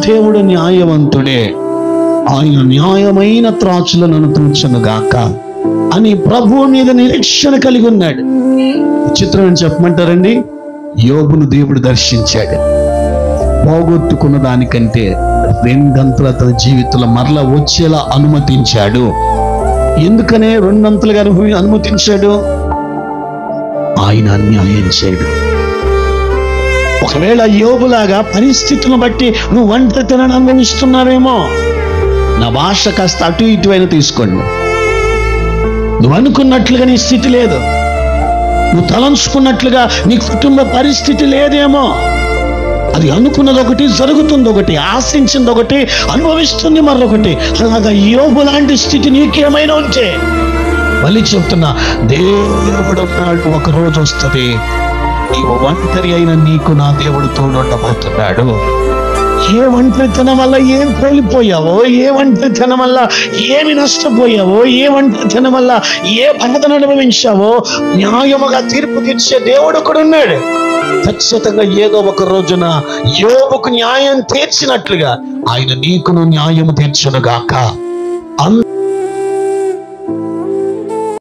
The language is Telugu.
దేవుడు న్యాయవంతుడే, ఆయన న్యాయమైన త్రాచులను అనుతుంచనుగాక అని ప్రభువు మీద నిరీక్షణ కలిగి ఉన్నాడు. చిత్రం అని చెప్పమంటారండి, యోబును దేవుడు దర్శించాడు. పోగొట్టుకున్న దానికంటే రెండంతల తన జీవితంలో మరలా వచ్చేలా అనుమతించాడు. ఎందుకనే రెండంతలుగా అనుమతించాడు? ఆయన అన్యాయం చేయడు. ఒకవేళ యోబులాగా పరిస్థితులను బట్టి నువ్వు ఒంటరితనాన్ని అనుభవిస్తున్నావేమో, నా భాష కాస్త అటు ఇటు అయినా తీసుకోండి. నువ్వు అనుకున్నట్లుగా నీ స్థితి లేదు, నువ్వు తలంచుకున్నట్లుగా నీ కుటుంబ పరిస్థితి లేదేమో. అది అనుకున్నది ఒకటి, జరుగుతుంది ఒకటి, ఆశించింది ఒకటి, అనుభవిస్తుంది మరొకటి. అలాగా యోబు లాంటి స్థితి నీకేమైనా ఉంటే మళ్ళీ చెప్తున్నా, దేవుడు ఉన్నాడు, ఒక రోజు వస్తుంది, నీవు ఒంటరి అయిన నీకు నా దేవుడు తోడుండబోతున్నాడు. ఏ ఒంటరితనం వల్ల ఏం కోల్పోయావో, ఏ ఒంటరితనం వల్ల ఏమి నష్టపోయావో, ఏ ఒంటరితనం వల్ల ఏ బాధను అనుభవించావో న్యాయముగా తీర్పు తీర్చే దేవుడు ఒకడు ఉన్నాడు. ఖచ్చితంగా ఏదో ఒక రోజున యోబుకు న్యాయం తీర్చినట్లుగా ఆయన నీకును న్యాయం తీర్చునుగాక.